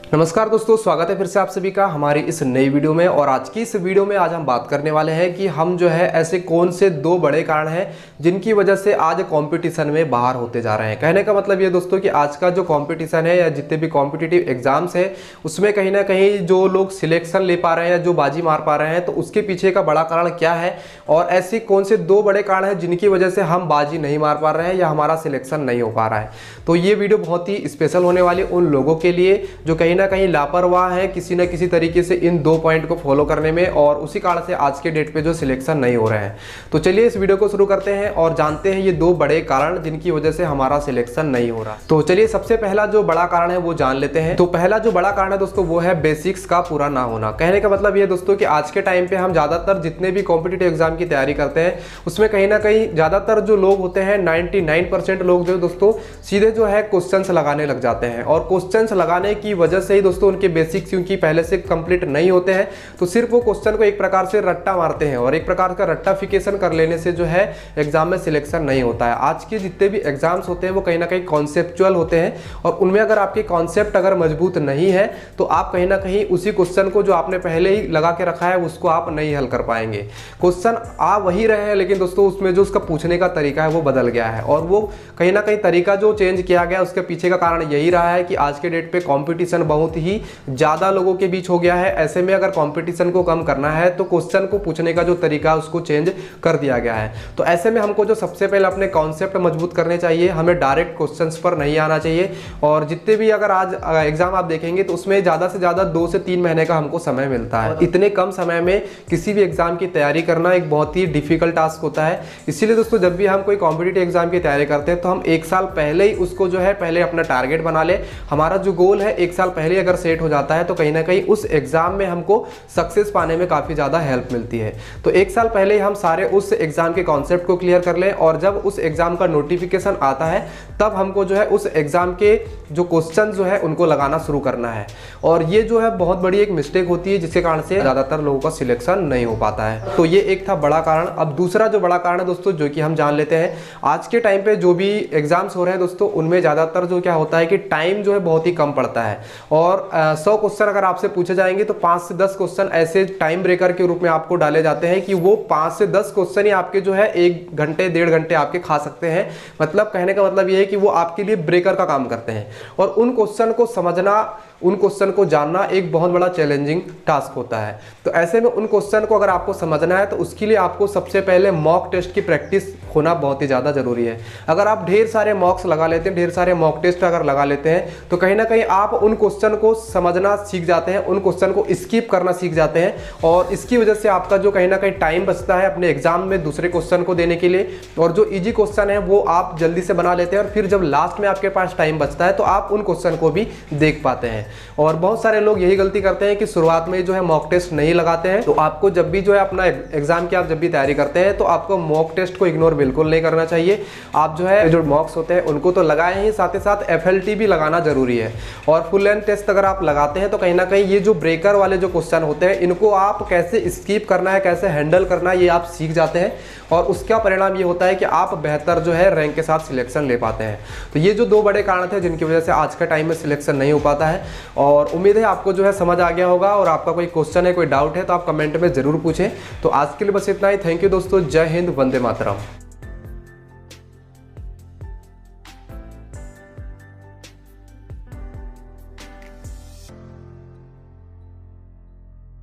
नमस्कार दोस्तों, स्वागत है फिर से आप सभी का हमारी इस नई वीडियो में। और आज की इस वीडियो में आज हम बात करने वाले हैं कि हम जो है ऐसे कौन से दो बड़े कारण हैं जिनकी वजह से आज कंपटीशन में बाहर होते जा रहे हैं। कहने का मतलब ये दोस्तों कि आज का जो कंपटीशन है या जितने भी कॉम्पिटिटिव एग्जाम्स है उसमें कहीं ना कहीं जो लोग सिलेक्शन ले पा रहे हैं, जो बाजी मार पा रहे हैं, तो उसके पीछे का बड़ा कारण क्या है और ऐसी कौन से दो बड़े कारण हैं जिनकी वजह से हम बाजी नहीं मार पा रहे हैं या हमारा सिलेक्शन नहीं हो पा रहा है। तो ये वीडियो बहुत ही स्पेशल होने वाली उन लोगों के लिए जो कहीं ना कहीं लापरवाह है किसी न किसी तरीके से इन दो पॉइंट को फॉलो करने में, और उसी कारण से आज के डेट पे जो सिलेक्शन नहीं हो रहे हैं। तो चलिए इस वीडियो को शुरू करते हैं और जानते हैं ये दो बड़े कारण जिनकी वजह से हमारा सिलेक्शन नहीं हो रहा। तो चलिए सबसे पहला जो बड़ा कारण है वो जान लेते हैं। तो पहला जो बड़ा कारण है दोस्तों वो है बेसिक्स का पूरा ना होना। कहने का मतलब ये दोस्तों कि आज के टाइम पे हम ज्यादातर जितने भी कॉम्पिटिटिव एग्जाम की तैयारी करते हैं उसमें कहीं ना कहीं ज्यादातर जो लोग होते हैं 99% लोग जो दोस्तों सीधे जो है क्वेश्चंस लगाने लग जाते हैं, और क्वेश्चंस लगाने की वजह से ही दोस्तों उनके बेसिक्स क्योंकि पहले से कंप्लीट नहीं होते हैं तो सिर्फ वो क्वेश्चन को एक प्रकार से रट्टा मारते हैं, और एक प्रकार का रट्टाफिकेशन कर लेने से जो है एग्जाम में सिलेक्शन नहीं होता है। आज के जितने भी एग्जाम्स होते हैं वो कहीं ना कहीं कॉन्सेप्चुअल होते हैं, और उनमें अगर आपके कॉन्सेप्ट अगर मजबूत नहीं है तो आप कहीं ना कहीं उसी क्वेश्चन को जो आपने पहले ही लगा के रखा है उसको आप नहीं हल कर पाएंगे। क्वेश्चन आ वही रहे हैं लेकिन दोस्तों उसमें जो उसका पूछने का तरीका है वो बदल गया है, और वो कहीं ना कहीं तरीका जो चेंज किया गया उसके पीछे का कारण यही रहा है कि आज के डेट पे कंपटीशन बहुत ही ज्यादा लोगों के बीच हो गया है। ऐसे में अगर कंपटीशन को कम करना है तो क्वेश्चन को पूछने का जो तरीका है उसको चेंज कर दिया गया है। तो ऐसे में हमको जो सबसे पहले अपने कॉन्सेप्ट मजबूत करने चाहिए, हमें डायरेक्ट क्वेश्चंस पर नहीं आना चाहिए। और जितने भी अगर आज एग्जाम आप देखेंगे तो उसमें ज्यादा से ज्यादा 2 से 3 महीने का हमको समय मिलता है। इतने कम समय में किसी भी एग्जाम की तैयारी करना एक बहुत ही डिफिकल्ट टास्क होता है। इसीलिए दोस्तों जब भी हम कोई कॉम्पिटिटिव एग्जाम की तैयारी करते हैं तो हम 1 साल पहले ही उसको जो है पहले अपना टारगेट बना ले। हमारा जो गोल है 1 साल पहले अगर सेट हो जाता है तो कहीं ना कहीं उस एग्जाम में हमको सक्सेस पाने में काफी ज्यादा हेल्प मिलती है। तो 1 साल पहले ही हम सारे उस एग्जाम के कॉन्सेप्ट को क्लियर कर लें, और जब उस एग्जाम का नोटिफिकेशन आता है तब हमको जो है उस एग्जाम के जो क्वेश्चन जो है उनको लगाना शुरू करना है। और ये जो है बहुत बड़ी एक मिस्टेक होती है जिसके कारण से ज्यादातर लोगों का सिलेक्शन नहीं हो पाता है। तो ये एक था बड़ा कारण। अब दूसरा जो बड़ा कारण है दोस्तों जो कि हम जान लेते हैं, आज के टाइम पे जो भी एग्जाम्स हो रहे हैं दोस्तों उनमें ज्यादातर जो क्या होता है कि टाइम जो है बहुत ही कम पड़ता है, और 100 क्वेश्चन अगर आपसे पूछे जाएंगे तो 5 से 10 क्वेश्चन ऐसे टाइम ब्रेकर के रूप में आपको डाले जाते हैं कि वो 5 से 10 क्वेश्चन ही आपके जो है 1 घंटे 1.5 घंटे आपके खा सकते हैं। मतलब कहने का मतलब ये है कि वो आपके लिए ब्रेकर का काम करते हैं, और उन क्वेश्चन को समझना, उन क्वेश्चन को जानना एक बहुत बड़ा चैलेंजिंग टास्क होता है। तो ऐसे में उन क्वेश्चन को अगर आपको समझना है तो उसके लिए आपको सबसे पहले मॉक टेस्ट की प्रैक्टिस होना बहुत ही ज़्यादा जरूरी है। अगर आप ढेर सारे मॉक्स लगा लेते हैं, ढेर सारे मॉक टेस्ट अगर लगा लेते हैं तो कहीं ना कहीं आप उन क्वेश्चन को समझना सीख जाते हैं, उन क्वेश्चन को स्किप करना सीख जाते हैं, और इसकी वजह से आपका जो कहीं ना कहीं टाइम बचता है अपने एग्जाम में दूसरे क्वेश्चन को देने के लिए, और जो ईजी क्वेश्चन है वो आप जल्दी से बना लेते हैं, और फिर जब लास्ट में आपके पास टाइम बचता है तो आप उन क्वेश्चन को भी देख पाते हैं। और बहुत सारे लोग यही गलती करते हैं कि शुरुआत में जो है मॉक टेस्ट नहीं लगाते हैं। तो आपको जब भी जो है अपना एग्जाम की आप जब भी तैयारी करते हैं तो आपको मॉक टेस्ट को इग्नोर बिल्कुल नहीं करना चाहिए। आप जो है जो मॉक्स होते हैं उनको तो लगाए ही, साथ ही साथ FLT भी लगाना जरूरी है। और फुल लेंथ टेस्ट अगर आप लगाते हैं तो कहीं ना कहीं ये जो ब्रेकर वाले जो क्वेश्चन होते हैं इनको आप कैसे स्किप करना है, कैसे हैंडल करना है, ये आप सीख जाते हैं, और उसका परिणाम ये होता है कि आप बेहतर जो है रैंक के साथ सिलेक्शन ले पाते हैं। तो ये जो दो बड़े कारण थे जिनकी वजह से आज का टाइम में सिलेक्शन नहीं हो पाता है, और उम्मीद है आपको जो है समझ आ गया होगा। और आपका कोई क्वेश्चन है, कोई डाउट है तो आप कमेंट में जरूर पूछें। तो आज के लिए बस इतना ही। थैंक यू दोस्तों, जय हिंद, वंदे मातरम।